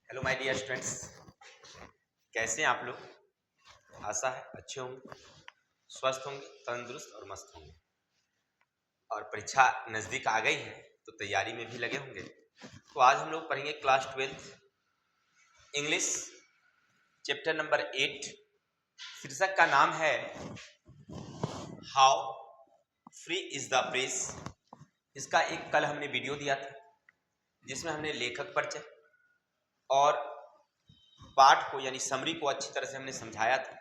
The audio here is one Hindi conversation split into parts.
हेलो माय डियर स्टूडेंट्स, कैसे हैं आप लोग। आशा है अच्छे होंगे, स्वस्थ होंगे, तंदुरुस्त और मस्त होंगे। और परीक्षा नज़दीक आ गई है तो तैयारी में भी लगे होंगे। तो आज हम लोग पढ़ेंगे क्लास 12 इंग्लिश चैप्टर नंबर 8। शीर्षक का नाम है how free is the press. इसका एक कल हमने वीडियो दिया था जिसमें हमने लेखक परिचय और पाठ को यानी समरी को अच्छी तरह से हमने समझाया था।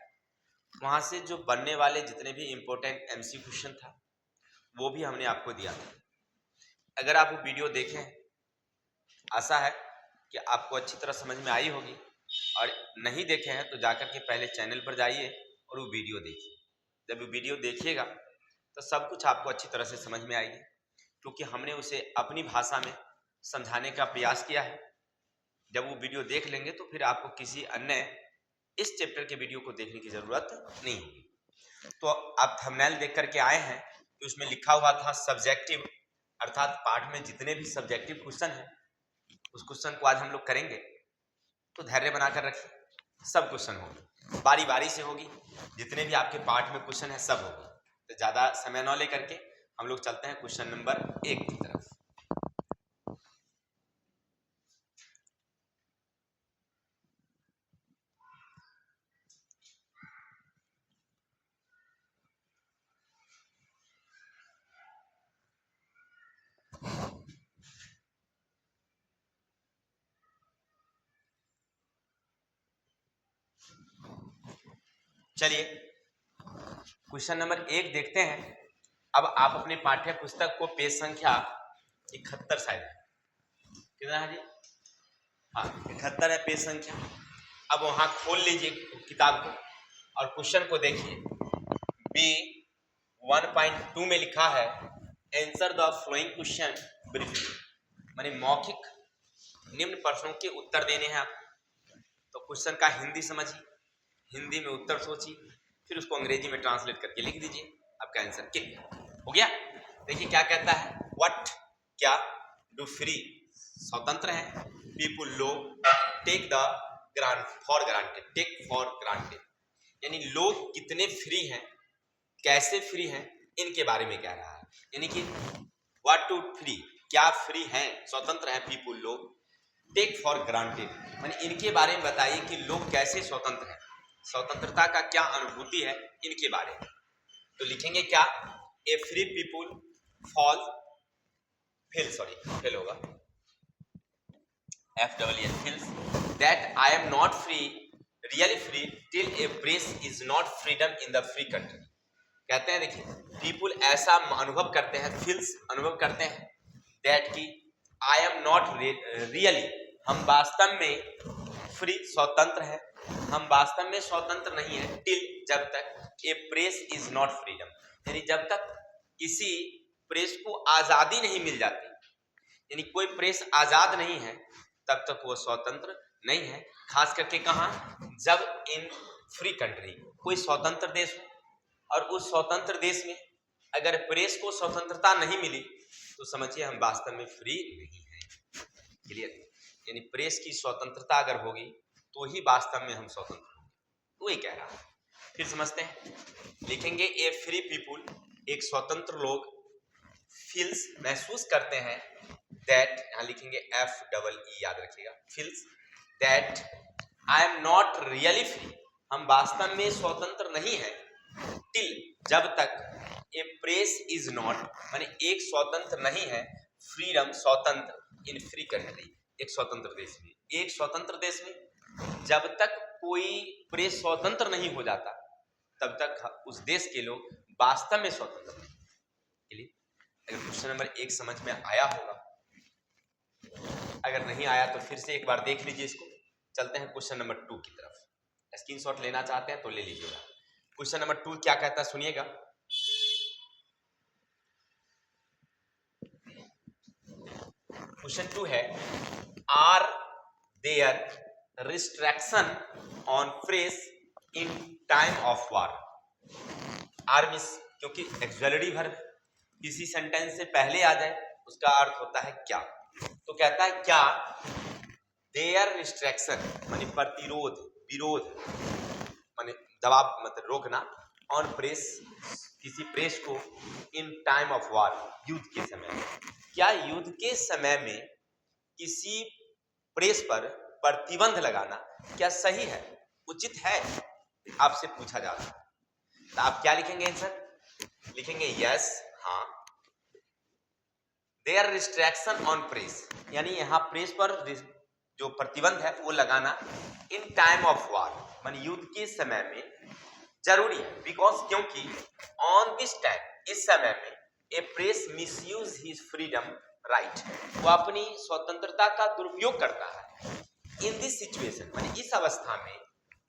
वहाँ से जो बनने वाले जितने भी इम्पोर्टेंट एमसी क्वेश्चन था वो भी हमने आपको दिया था। अगर आप वो वीडियो देखें, आशा है कि आपको अच्छी तरह समझ में आई होगी, और नहीं देखे हैं तो जाकर के पहले चैनल पर जाइए और वो वीडियो देखिए। जब वो वीडियो देखिएगा तो सब कुछ आपको अच्छी तरह से समझ में आएगी, क्योंकि हमने उसे अपनी भाषा में समझाने का प्रयास किया है। जब वो वीडियो देख लेंगे तो फिर आपको किसी अन्य इस चैप्टर के वीडियो को देखने की जरूरत नहीं होगी। तो आप थंबनेल देख करके आए हैं कि उसमें लिखा हुआ था सब्जेक्टिव, अर्थात पाठ में जितने भी सब्जेक्टिव क्वेश्चन हैं उस क्वेश्चन को आज हम लोग करेंगे। तो धैर्य बनाकर रखिए, सब क्वेश्चन होंगे, बारी बारी से होगी। जितने भी आपके पाठ में क्वेश्चन है सब होगी। तो ज़्यादा समय न लेकर के हम लोग चलते हैं क्वेश्चन नंबर 1 की तरफ। चलिए क्वेश्चन नंबर 1 देखते हैं। अब आप अपने पाठ्य पुस्तक को पेज संख्या 71 शायद कितना है जी? हाँ, 71 है पेज संख्या। अब वहां खोल लीजिए किताब को और क्वेश्चन को देखिए। बी 1.2 में लिखा है answer the flowing question briefly, माने मौखिक निम्न प्रश्नों के उत्तर देने हैं आप। तो क्वेश्चन का हिंदी समझिए, हिंदी में उत्तर सोचिए, फिर उसको अंग्रेजी में ट्रांसलेट करके लिख दीजिए। आपका आंसर क्या हो गया। देखिए क्या कहता है, व्हाट क्या, डू फ्री स्वतंत्र है, पीपुल लोग, take the for granted, take for granted यानी लोग कितने फ्री हैं, कैसे फ्री हैं, इनके बारे में कह रहा है। यानी कि व्हाट टू फ्री, क्या फ्री हैं, स्वतंत्र हैं पीपुल लोग, टेक फॉर ग्रांटेड माने इनके बारे में बताइए कि लोग कैसे स्वतंत्र हैं, स्वतंत्रता का क्या अनुभूति है, इनके बारे में। तो लिखेंगे क्या, ए फ्री पीपुल फॉल फेल होगा FWL feels that I am not free, really free till a press is not freedom in the free country। कहते हैं देखिए, पीपुल ऐसा अनुभव करते हैं, फील्स अनुभव करते हैं, दैट की आई एम नॉट रियली, हम वास्तव में फ्री स्वतंत्र है, हम वास्तव में स्वतंत्र नहीं है, टिल जब तक ए प्रेस इज नॉट फ्रीडम, यानी जब तक किसी प्रेस को आजादी नहीं मिल जाती, यानी कोई प्रेस आजाद नहीं है तब तक वो स्वतंत्र नहीं है। खास करके कहाँ, जब इन फ्री कंट्री, कोई स्वतंत्र देश हो और उस स्वतंत्र देश में अगर प्रेस को स्वतंत्रता नहीं मिली तो समझिए हम वास्तव में फ्री नहीं हैं। क्लियर, यानी प्रेस की स्वतंत्रता अगर होगी तो ही वास्तव में हम स्वतंत्र होंगे, वही कह रहा है। फिर समझते हैं, लिखेंगे ए फ्री पीपुल, एक स्वतंत्र लोग, फील्स महसूस करते हैं, दैट यहाँ लिखेंगे FEE याद रखिएगा, feels that I am not really free, हम वास्तव में स्वतंत्र नहीं है, टिल जब तक ए प्रेस इज नॉट माने एक स्वतंत्र नहीं है, फ्रीडम स्वतंत्र इन फ्री कंट्री, एक स्वतंत्र देश में, एक स्वतंत्र देश में जब तक कोई प्रेस स्वतंत्र नहीं हो जाता तब तक उस देश के लोग वास्तव में स्वतंत्र नहीं। अगर क्वेश्चन नंबर 1 समझ में आया होगा, अगर नहीं आया तो फिर से एक बार देख लीजिए इसको। चलते हैं क्वेश्चन नंबर 2 की तरफ। स्क्रीनशॉट लेना चाहते हैं तो ले लीजिएगा। क्वेश्चन नंबर 2 क्या कहता है सुनिएगा। क्वेश्चन 2 है, are there restriction on press in time of war. Are miss क्योंकि एक्सुअलिटी वर्ब किसी सेंटेंस से पहले आ जाए उसका अर्थ होता है क्या। तो कहता है क्या देयर रिस्ट्रिक्शन माने प्रतिरोध, विरोध माने दबाव मतलब रोकना, ऑन प्रेस किसी प्रेस को, इन टाइम ऑफ वार युद्ध के समय में। क्या युद्ध के समय में किसी प्रेस पर प्रतिबंध लगाना क्या सही है, उचित है, आपसे पूछा जा रहा है। तो आप क्या लिखेंगे आंसर? लिखेंगे यस, हाँ। देयर रिस्ट्रिक्शन ऑन प्रेस यानी यहाँ प्रेस पर जो प्रतिबंध है वो लगाना इन टाइम ऑफ वार माने युद्ध के समय में जरूरी है। बिकॉज क्योंकि ऑन दिस टाइम इस समय में a press misuse his freedom right, वो अपनी स्वतंत्रता का दुरुपयोग करता है। इन दिस सिचुएशन माने इस अवस्था में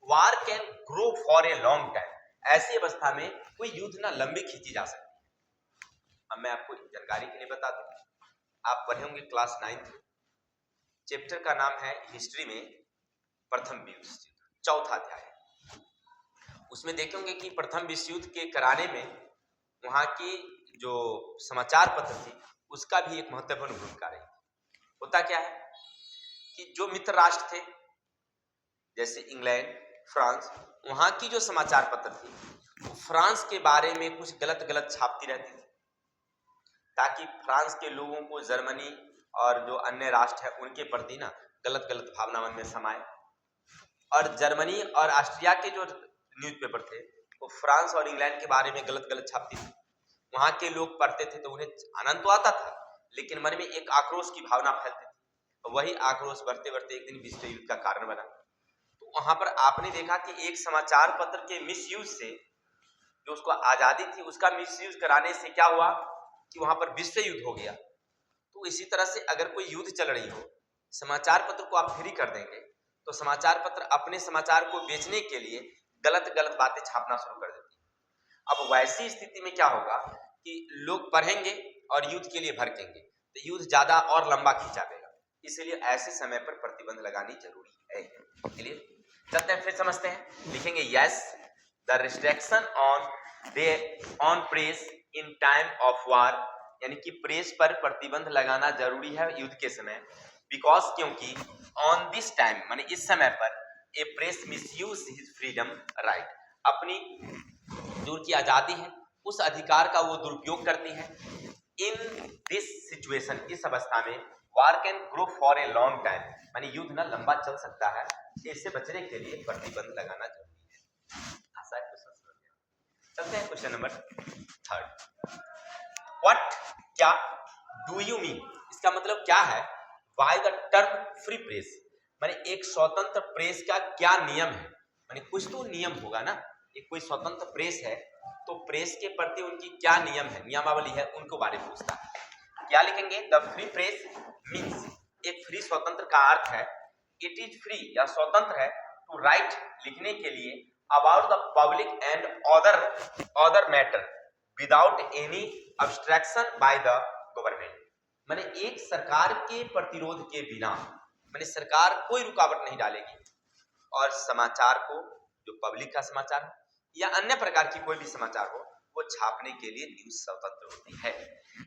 war can grow for a long time, ऐसी अवस्था में कोई युद्ध ना लंबी खींची जा सकती है। अब मैं आपको जानकारी के लिए बता दूं, आप पढ़े होंगे क्लास 9th, चैप्टर का नाम है हिस्ट्री में प्रथम विश्व युद्ध, चौथा अध्याय। उसमें देखेंगे कि प्रथम विश्व युद्ध के कराने में वहां की जो समाचार पत्र थी उसका भी एक महत्वपूर्ण भूमिका रही। होता क्या है कि जो मित्र राष्ट्र थे जैसे इंग्लैंड, फ्रांस, वहां की जो समाचार पत्र थी वो फ्रांस के बारे में कुछ गलत गलत छापती रहती थी, ताकि फ्रांस के लोगों को जर्मनी और जो अन्य राष्ट्र है उनके प्रति ना गलत गलत भावना मन में समाये। और जर्मनी और ऑस्ट्रिया के जो न्यूज़पेपर थे वो फ्रांस और इंग्लैंड के बारे में गलत गलत छापती थी। वहां के लोग पढ़ते थे तो उन्हें आनंद तो आता था, लेकिन मन में एक आक्रोश की भावना फैलती थी। वही आक्रोश बढ़ते बढ़ते एक दिन विश्व युद्ध का कारण बना। तो वहां पर आपने देखा कि एक समाचार पत्र के मिसयूज से, जो उसको आजादी थी उसका मिसयूज कराने से क्या हुआ कि वहां पर विश्व युद्ध हो गया। तो इसी तरह से अगर कोई युद्ध चल रही हो, समाचार पत्र को आप फ्री कर देंगे तो समाचार पत्र अपने समाचार को बेचने के लिए गलत गलत बातें छापना शुरू कर देती है। अब वैसी स्थिति में क्या होगा कि लोग पढ़ेंगे और युद्ध के लिए भड़केंगे, तो युद्ध ज्यादा और लंबा खींचा देगा। इसलिए ऐसे समय पर प्रतिबंध लगानी जरूरी है। क्लियर? चलते हैं फिर समझते हैं। लिखेंगे yes, the restriction on press in time of वार, यानी कि प्रेस पर प्रतिबंध लगाना जरूरी है युद्ध के समय। बिकॉज क्योंकि ऑन दिस टाइम माने इस समय पर a press misuse his freedom right, अपनी जो की आजादी है उस अधिकार का वो दुरुपयोग करती है। इन दिस सिचुएशन, इस अवस्था में war can grow for a long time माने युद्ध ना लंबा चल सकता है। इससे बचने के लिए प्रतिबंध लगाना जरूरी है। आशा है क्वेश्चन समझ गए। चलते हैं क्वेश्चन नंबर 3। व्हाट, क्या, डू यू मीन, इसका मतलब क्या है by the term free press, माने एक स्वतंत्र प्रेस का क्या नियम है। माने कुछ तो नियम होगा ना, एक कोई स्वतंत्र प्रेस है तो प्रेस के प्रति उनकी क्या नियम है, नियमावली है, उनको बारे में पूछता है। क्या लिखेंगे? द फ्री प्रेस मीन्स, एक फ्री स्वतंत्र का अर्थ है इट इज फ्री या स्वतंत्र है टू राइट, लिखने के लिए, about the public and other matter without any obstruction by the government. माने एक सरकार के प्रतिरोध के बिना, माने सरकार कोई रुकावट नहीं डालेगी और समाचार को, जो पब्लिक का समाचार है या अन्य प्रकार की कोई भी समाचार हो, वो छापने के लिए न्यूज स्वतंत्र होती है।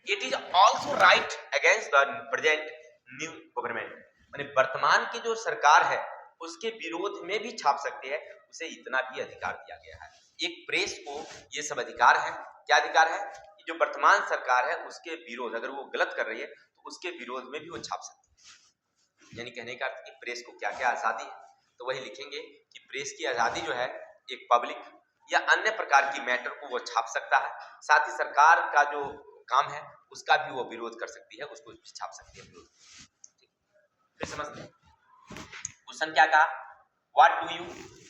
It is also right against the present new government, माने वर्तमान की जो सरकार है उसके विरोध में भी छाप सकती है, उसे इतना भी अधिकार दिया गया है। एक प्रेस को ये सब अधिकार है। क्या अधिकार है? कि जो वर्तमान सरकार है उसके विरोध, अगर वो गलत कर रही है तो उसके विरोध में भी वो छाप सकती है। यानी कहने का अर्थ कि प्रेस को क्या क्या आजादी है, तो वही लिखेंगे कि प्रेस की आजादी जो है एक पब्लिक या अन्य प्रकार की मैटर को वो छाप सकता है, साथ ही सरकार का जो काम है उसका भी वो विरोध कर सकती है, उसको भी छाप सकती है विरोध। फिर समझते हैं क्वेश्चन क्या कहा, व्हाट डू यू,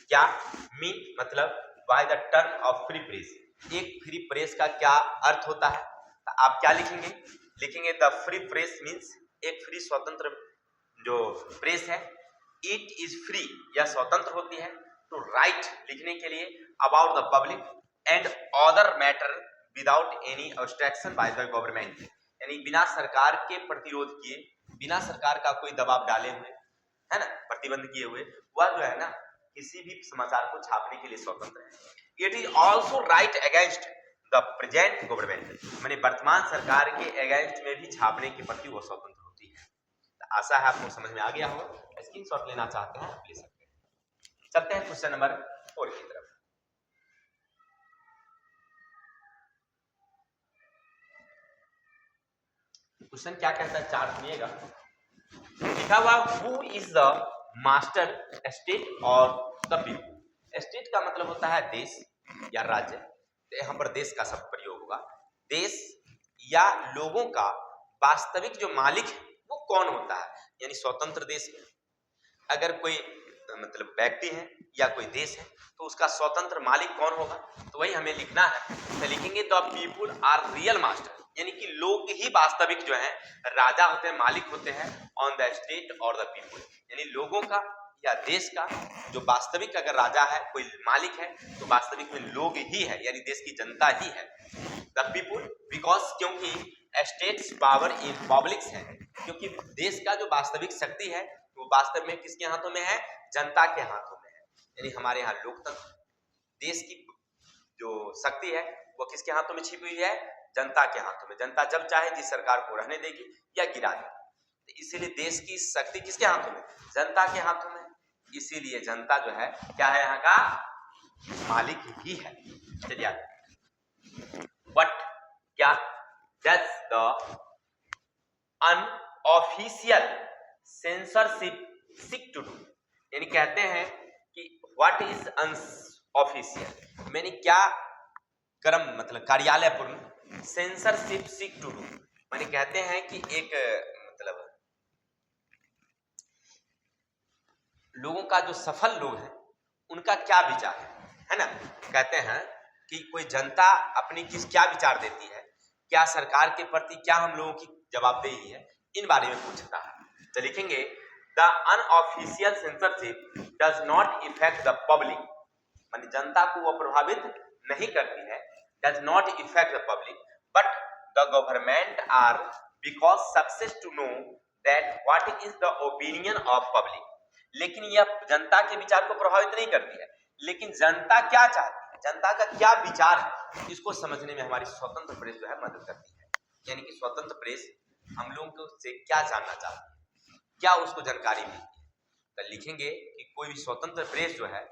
क्या, मीन मतलब by the term of free press, एक फ्री प्रेस का क्या अर्थ होता है। तो आप क्या लिखेंगे? लिखेंगे द फ्री प्रेस मीन्स, एक फ्री स्वतंत्र जो प्रेस है, इट इज फ्री या स्वतंत्र होती है टू राइट, लिखने के लिए, about the public and other matter without any obstruction by the government, यानी बिना सरकार के प्रतिरोध किए, बिना सरकार का कोई दबाव डाले हुए, है ना, प्रतिबंध किए हुए, वह जो है ना किसी भी समाचार को छापने के लिए स्वतंत्र है। It is also right against the present government, माने वर्तमान सरकार के अगेंस्ट में भी छापने के प्रति वो स्वतंत्र होती है। तो आशा है आपको समझ में आ गया होगा। स्क्रीनशॉट लेना चाहते हैं आप ले सकते हैं। चलते हैं क्वेश्चन नंबर 4 की तरफ। क्वेश्चन क्या कहता है, चार्ट सुनिएगा। लिखा हुआ who is the master state और द पीपल। स्टेट का मतलब होता है देश या राज्य, तो यहाँ पर देश का शब्द प्रयोग होगा। देश या लोगों का वास्तविक जो मालिक है वो कौन होता है, यानी स्वतंत्र देश में अगर कोई मतलब व्यक्ति है या कोई देश है तो उसका स्वतंत्र मालिक कौन होगा, तो वही हमें लिखना है। तो लिखेंगे the people are real master, यानी कि लोग ही वास्तविक जो है राजा होते हैं, मालिक होते हैं ऑन द स्टेट और द पीपुल, यानी लोगों का या देश का जो वास्तविक अगर राजा है, कोई मालिक है, तो वास्तविक में लोग ही है, यानी देश की जनता ही है। द पीपुल बिकॉज, क्योंकि स्टेट्स पावर इन पब्लिक्स है, क्योंकि देश का जो वास्तविक शक्ति है वो वास्तव में किसके हाथों में है, जनता के हाथों में है। यानी हमारे यहाँ लोकतंत्र, देश की जो शक्ति है वो किसके हाथों में छिपी हुई है, जनता के हाथों में। जनता जब चाहे जिस सरकार को रहने देगी या गिरा देगी, तो इसीलिए देश की शक्ति किसके हाथों में, जनता के हाथों में। इसीलिए जनता जो है क्या है, यहाँ का मालिक ही है। चलिए बट क्या does the unofficial censorship seek to do, यानी कहते हैं कि व्हाट इज अनऑफिशियल, मैंने क्या कर्म मतलब कार्यालयपूर्ण, सेंसरशिप सीक टू डू माने कहते हैं कि एक मतलब लोगों का जो सफल लोग हैं उनका क्या विचार है ना। कहते हैं कि कोई जनता अपनी क्या विचार देती है, क्या सरकार के प्रति क्या हम लोगों की जवाबदेही है, इन बारे में पूछता है। तो लिखेंगे the unofficial censorship does not effect the public, माने जनता को वो प्रभावित नहीं करती है, does not effect the public but the government are because success to know that what is the opinion of public, लेकिन यह जनता के विचार को प्रभावित नहीं करती है, लेकिन जनता क्या चाहती है, जनता का क्या विचार है, इसको समझने में हमारी स्वतंत्र प्रेस जो है मदद करती है। यानी कि स्वतंत्र प्रेस हम लोगों से क्या जानना चाहती है, क्या उसको जानकारी मिलती है। तो लिखेंगे कि कोई भी स्वतंत्र प्रेस जो है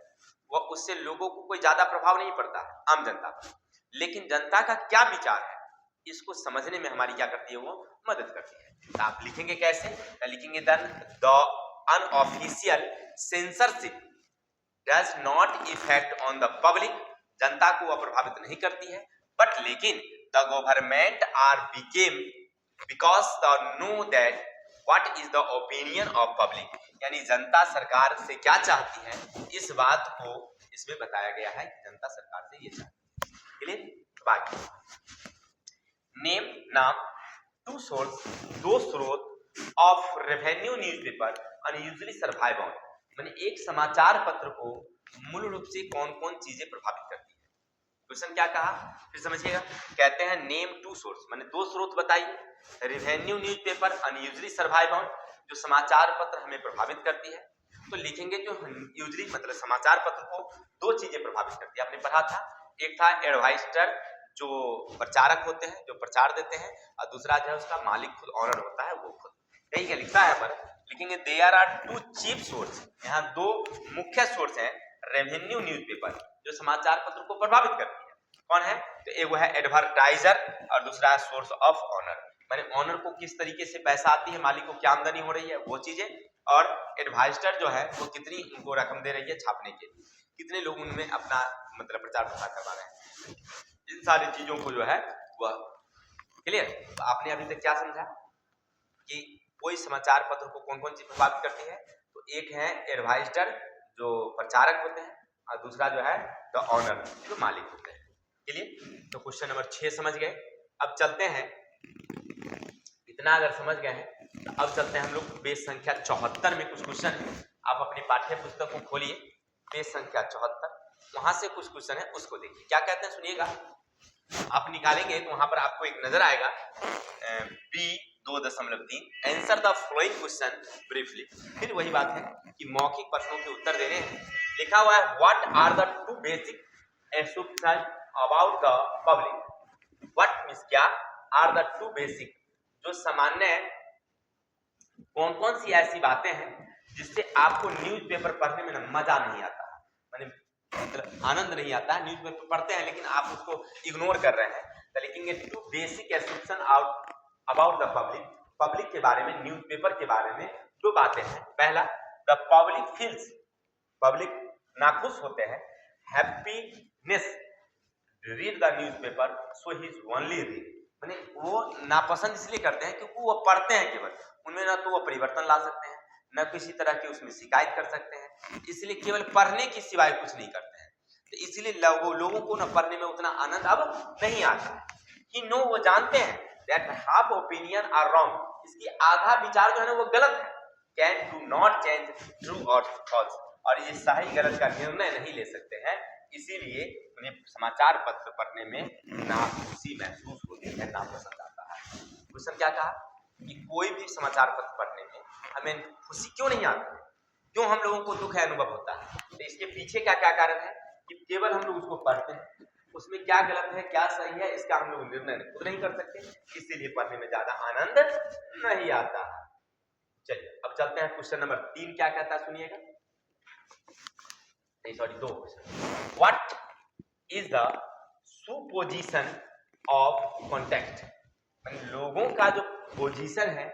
वह उससे लोगों को कोई ज्यादा प्रभाव नहीं पड़ता है, आम जनता पर, लेकिन जनता का क्या विचार है इसको समझने में हमारी क्या करती है, वो मदद करती है। तो आप लिखेंगे कैसे, तो लिखेंगे then the unofficial censorship does not effect on the public, जनता को वह प्रभावित नहीं करती है, बट लेकिन the government are became because the know that what is the opinion of public, यानी जनता सरकार से क्या चाहती है इस बात को इसमें बताया गया है कि जनता सरकार से ये चाहती है। क्लियर। बाकी नेम नाम टू सोर्स, दो स्रोत of revenue newspaper unusually survive on, माने एक समाचार पत्र को मूल रूप से कौन कौन चीजें प्रभावित करती है। क्वेश्चन क्या कहा फिर समझिएगा, कहते हैं नेम टू सोर्स, माने दो स्रोत बताइए, revenue newspaper unusually survive on, जो समाचार पत्र हमें प्रभावित करती है। तो लिखेंगे जो यूजली मतलब समाचार पत्र को दो चीजें प्रभावित करती है, आपने पढ़ा था, एक था एडवाइजर जो प्रचारक होते हैं जो प्रचार देते हैं, और दूसरा जो है उसका मालिक खुद ऑनर होता है वो खुद। यही क्या लिखता है पर लिखेंगे there are two chief source, यहाँ दो मुख्य सोर्स हैं रेवेन्यू न्यूज़पेपर जो समाचार पत्र को प्रभावित करती है। कौन है, तो एक है एडवर्टाइजर और दूसरा है सोर्स ऑफ ऑनर, माने ऑनर को किस तरीके से पैसा आती है, मालिक को क्या आमदनी हो रही है वो चीजें, और एडवाइजर जो है वो कितनी उनको रकम दे रही है छापने के लिए, कितने लोग उनमें अपना मतलब प्रचार प्रसार करवा रहे हैं, इन सारी चीजों को जो है वह क्लियर। तो आपने अभी तक क्या समझा कि कोई समाचार पत्र को कौन कौन चीज प्रभावित करती है, तो एक है एडवाइजर जो प्रचारक होते हैं और दूसरा जो है द ऑनर जो मालिक होते हैं। क्लियर। तो क्वेश्चन नंबर 6 समझ गए। अब चलते हैं, इतना अगर समझ गए हैं तो अब चलते हैं हम लोग पेज संख्या 74 में कुछ क्वेश्चन है, आप अपनी पाठ्य पुस्तक को खोलिए, पेज संख्या 74, वहां से कुछ क्वेश्चन है उसको देखिए क्या कहते हैं, सुनिएगा। आप निकालेंगे तो वहां पर आपको एक नजर आएगा B 2.3 answer the following question briefly, फिर वही बात है कि मौखिक प्रश्नों के उत्तर देने हैं। लिखा हुआ है what are the two basic assumption about the public, what means क्या, आर द टू बेसिक जो सामान्य कौन कौन सी ऐसी बातें हैं जिससे आपको न्यूज़पेपर पढ़ने में ना मजा नहीं आता है, माने मतलब आनंद नहीं आता है। न्यूज़पेपर पढ़ते हैं लेकिन आप उसको इग्नोर कर रहे हैं। तो लिखेंगे two basic assumption about the public, public के बारे में, न्यूज़पेपर के बारे में दो बातें हैं। पहला, द पब्लिक फील्स, पब्लिक नाखुश होते हैं, happiness read the newspaper so he is only read, माने वो नापसंद इसलिए करते हैं क्योंकि वो पढ़ते हैं केवल, उनमें ना तो वो परिवर्तन ला सकते हैं, न किसी तरह की उसमें शिकायत कर सकते हैं, इसलिए केवल पढ़ने के सिवाय कुछ नहीं करते हैं। तो इसलिए लोगों को ना पढ़ने में उतना आनंद अब नहीं आता है। कि नो, वो जानते हैं that half opinion are wrong, इसकी आधा विचार जो है ना वो गलत है। Can do not change true और फॉल्स, और ये सही गलत का निर्णय नहीं ले सकते हैं, इसीलिए उन्हें समाचार पत्र पढ़ने में नाखुशी महसूस होती है, नापसंद आता है। क्वेश्चन क्या कहा कि कोई भी समाचार पत्र पढ़ने में हमें खुशी क्यों नहीं आती है, क्यों हम लोगों को दुख है अनुभव होता है। तो इसके पीछे क्या क्या कारण है कि केवल हम लोग उसको पढ़ते हैं, उसमें क्या गलत है क्या सही है इसका हम लोग निर्णय खुद नहीं कर सकते, इसीलिए पढ़ने में ज्यादा आनंद नहीं आता है। चलिए अब चलते हैं क्वेश्चन नंबर 3 क्या कहता है, सुनिएगा। नहीं sorry, 2 question. What is the supposition of context, लोगों का जो पोजीशन है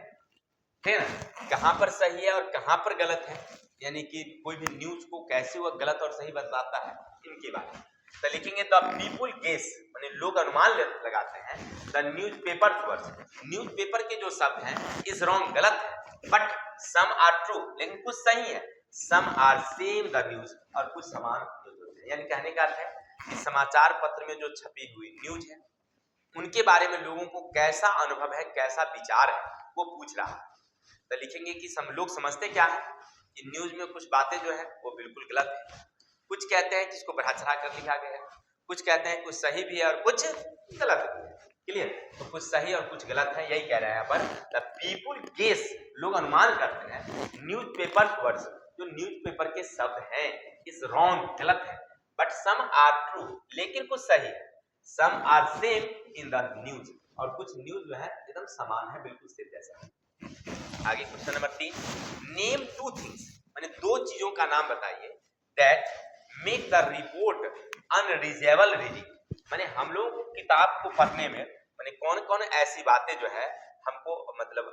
ना, कहां पर सही है और कहां पर गलत है, यानी कि कोई भी न्यूज को कैसे वो गलत और सही बताता है, इनके बारे में। तो लिखेंगे द पीपुल गेस, माने लोग अनुमान लगाते हैं, द न्यूज़पेपर वर्ड्स, न्यूज़पेपर के जो शब्द हैं इज रॉन्ग, गलत है, बट सम आर ट्रू, लेकिन कुछ सही है, some are same the news, और कुछ समान न्यूज होते हैं। यानी कहने का अर्थ है कि समाचार पत्र में जो छपी हुई न्यूज है उनके बारे में लोगों को कैसा अनुभव है, कैसा विचार है, वो पूछ रहा है। तो लिखेंगे कि लोग समझते क्या है कि न्यूज में कुछ बातें जो है वो बिल्कुल गलत है, कुछ कहते हैं कि इसको बढ़ा चढ़ा कर लिखा गया है, कुछ कहते हैं कुछ सही भी है और कुछ गलत भी है। क्लियर? तो कुछ सही और कुछ गलत है, यही कह रहे हैं यहाँ पर। द पीपुल गेस, लोग अनुमान करते हैं, न्यूज़पेपर वर्ड्स, जो न्यूज़पेपर के शब्द हैं इज रॉन्ग, गलत है, बट सम आर ट्रू, लेकिन कुछ सही है, some are same in the news, और कुछ न्यूज जो है एकदम समान है, बिल्कुल सेम जैसा है। आगे क्वेश्चन नंबर 3, नेम 2 थिंग्स, माने 2 चीजों का नाम बताइए, that make the report unreasonable reading, माने हम लोग किताब को पढ़ने में माने कौन कौन ऐसी बातें जो है हमको मतलब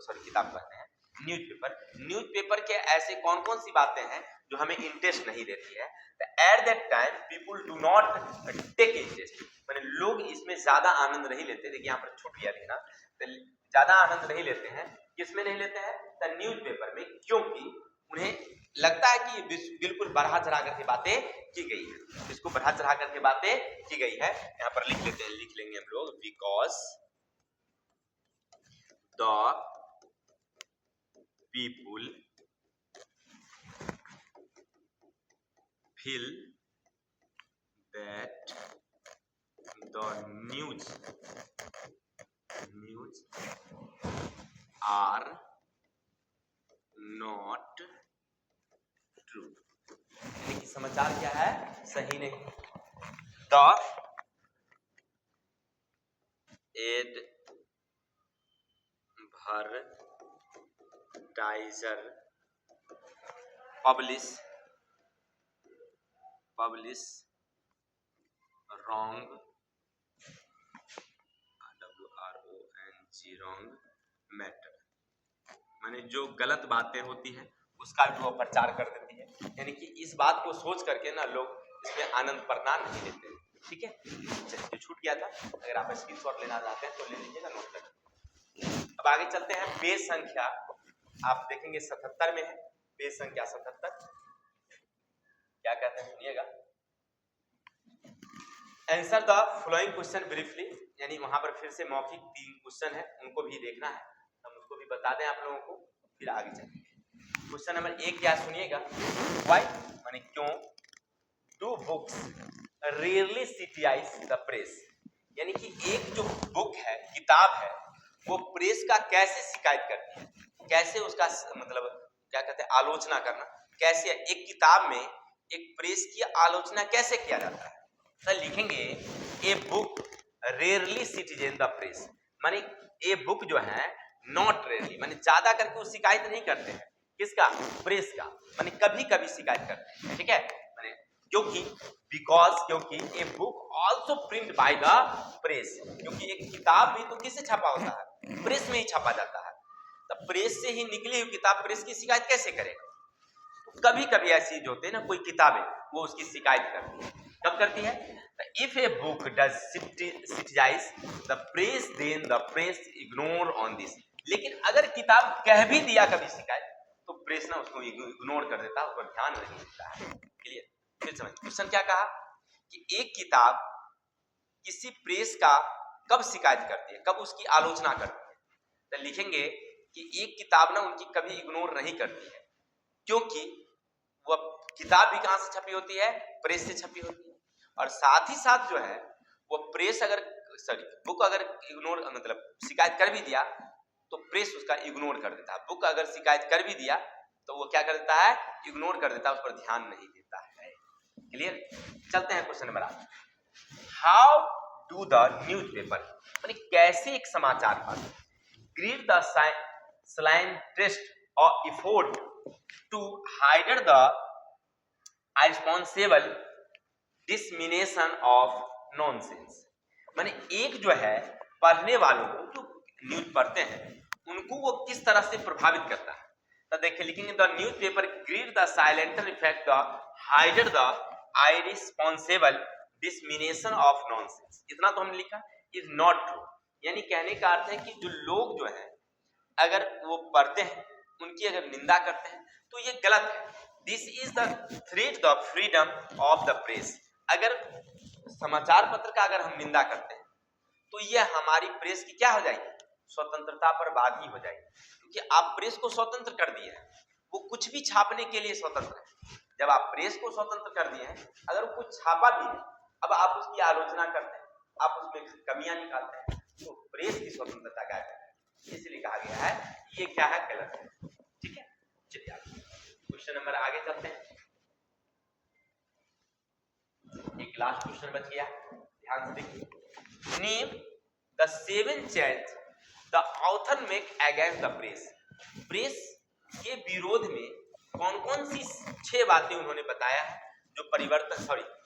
किताब पढ़ते हैं न्यूज़पेपर के ऐसे कौन कौन सी बातें हैं जो हमें इंटरेस्ट नहीं देती है। At that time people do not take interest, माने लोग इसमें ज्यादा आनंद नहीं लेते। देखिए यहाँ पर छूट गया लिखना, तो ज्यादा आनंद नहीं लेते हैं, किसमें नहीं लेते हैं, द न्यूज़पेपर में, क्योंकि उन्हें लगता है कि बिल्कुल बढ़ा चढ़ा करके बातें की गई है, इसको बढ़ा चढ़ा करके बातें की गई है। यहाँ पर लिख लेते हैं, लिख लेंगे हम लोग, because the people feel that the news are not true, यानी कि समाचार क्या है, सही नहीं। The advertiser publish wrong, wrong matter, माने जो गलत बातें होती हैं उसका भी वो प्रचार कर देती है, यानी कि इस बात को सोच करके ना लोग इसमें आनंद प्रदान नहीं लेते। ठीक है, जो छूट गया था, अगर आप स्क्रीनशॉट लेना चाहते हैं तो ले लीजिएगा, नोट कर। अब आगे चलते हैं, पेज संख्या आप देखेंगे 77 में है, पेज संख्या 77 क्या कहते हैं सुनिएगा। Answer the following question briefly, यानी वहां पर फिर से मौखिक 3 क्वेश्चन है, उनको भी देखना है, हम उसको भी बता दें आप लोगों को, फिर आगे चलेंगे। क्वेश्चन नंबर 1 क्या सुनिएगा, व्हाई माने क्यों, do books rarely criticize the press, यानी कि एक जो बुक है, किताब है, वो प्रेस का कैसे शिकायत करती है, कैसे उसका मतलब क्या कहते हैं आलोचना करना, कैसे एक किताब में एक प्रेस की आलोचना कैसे किया जाता है। तो लिखेंगे a book rarely cities in the press, माने ए बुक जो है नॉट रेयरली, माने ज्यादा करके वो शिकायत नहीं करते हैं। किसका? प्रेस का, माने कभी कभी शिकायत करते हैं। ठीक है, माने क्योंकि क्योंकि a book also print by the press, क्योंकि एक किताब भी तो किससे छपा होता है? प्रेस में ही छपा जाता है। तब प्रेस से ही निकली हुई किताब प्रेस की शिकायत कैसे करेगा? तो कभी कभी ऐसी जो होते हैं ना कोई किताबें, वो उसकी शिकायत करती है। कब करती है? If a book does criticize the press, then the press ignore on this. लेकिन अगर किताब कह भी दिया कभी शिकायत, तो प्रेस ना उसको इग्नोर कर देता है, उस पर ध्यान नहीं देता है। क्लियर? फिर समझ, क्वेश्चन क्या कहा कि एक किताब किसी प्रेस का कब शिकायत करती है, कब उसकी आलोचना करती है? तो लिखेंगे कि एक किताब ना उनकी कभी इग्नोर नहीं करती है, क्योंकि वह किताब भी कहां से छपी होती है? प्रेस से छपी होती है। और साथ ही साथ जो है वो प्रेस अगर बुक अगर इग्नोर मतलब शिकायत कर भी दिया तो प्रेस उसका इग्नोर कर देता है। बुक अगर शिकायत कर भी दिया तो वो क्या कर देता है? इग्नोर कर देता है, उस पर ध्यान नहीं देता है। क्लियर? चलते हैं question number 8। How do the newspaper, माने कैसे एक समाचार पत्र ग्रीड द साइंटिस्ट और effort to hide the irresponsible dissemination of nonsense, माने एक जो है पढ़ने वालों को, जो न्यूज पढ़ते हैं उनको वो किस तरह से प्रभावित करता है। तो देखिए लिखेंगे the newspaper greed the silencer effect the hider the irresponsible dissemination of nonsense। इतना तो हमने लिखा इज नॉट ट्रू, यानी कहने का अर्थ है कि जो लोग जो है अगर वो पढ़ते हैं उनकी अगर निंदा करते हैं तो ये गलत है। This is the threat the freedom of the press. अगर समाचार पत्र का अगर हम निंदा करते हैं तो ये हमारी प्रेस की क्या हो जाएगी? स्वतंत्रता पर बागी हो जाएगी, क्योंकि आप प्रेस को स्वतंत्र कर दिए हैं, वो कुछ भी छापने के लिए स्वतंत्र है। जब आप प्रेस को स्वतंत्र कर दिए हैं, अगर वो कुछ छापा भी है, अब आप उसकी आलोचना करते हैं, आप उसमें कमियां निकालते हैं, तो प्रेस की स्वतंत्रता क्या है? इसलिए कहा गया है ये क्या है? गलत है। ठीक है, चलिए आगे क्वेश्चन नंबर आगे चलते हैं। एक लास्ट क्वेश्चन बच गया, ध्यान से देखिए। Name the 7 change the author make against the press. Press के विरोध में कौन कौन सी 6 बातें उन्होंने बताया है जो परिवर्तन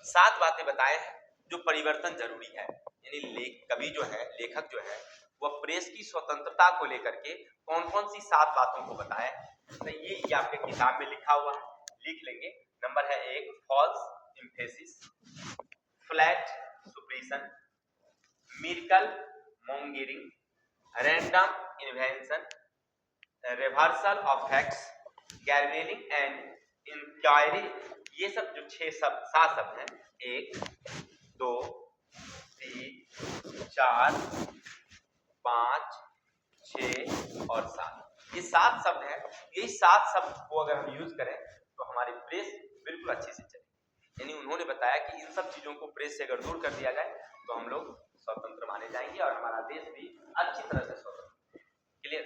7 बातें बताए हैं जो परिवर्तन जरूरी है। यानी कवि जो है, लेखक जो है, वह प्रेस की स्वतंत्रता को लेकर के कौन कौन सी 7 बातों को बताया है। तो ये आपके किताब में लिखा हुआ है, लिख लेंगे। नंबर है 1 false emphasis, flat suppression, miracle mongering, random invention, reversal of facts, grovelling and inquiry. ये सब जो 7 शब्द हैं, 1 2 3 4 5 6 और 7, ये 7 शब्द हैं। यही 7 शब्द को अगर हम यूज करें तो हमारी प्रेस बिल्कुल अच्छे से चले। यानी उन्होंने बताया कि इन सब चीजों को प्रेस से अगर दूर कर दिया जाए तो हम लोग स्वतंत्र माने जाएंगे और हमारा देश भी अच्छी तरह से स्वतंत्र। क्लियर?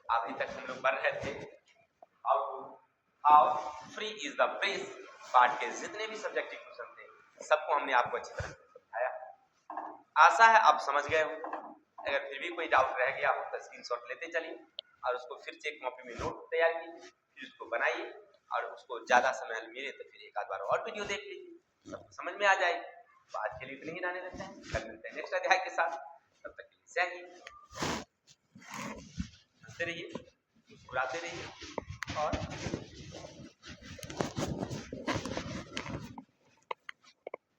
अभी तक हम लोग पढ़ रहे थे how free is the press part के जितने भी सब्जेक्टिव क्वेश्चन थे सबको हमने आपको अच्छी तरह से समझाया। आशा है आप समझ गए हो। अगर फिर भी कोई डाउट रह गया हो तो स्क्रीनशॉट लेते चलिए और उसको फिर से एक कॉपी में नोट तैयार कीजिए, फिर उसको बनाइए और उसको ज्यादा समय मिले तो फिर एक आध बार और वीडियो देख लीजिए, सबको समझ में आ जाएगी। तो आज के लिए इतने ही रहने देते हैं, कल मिलते हैं नेक्स्ट अध्याय के साथ। तब तक के लिए हंसते रहिए, मुस्कुराते रहिए और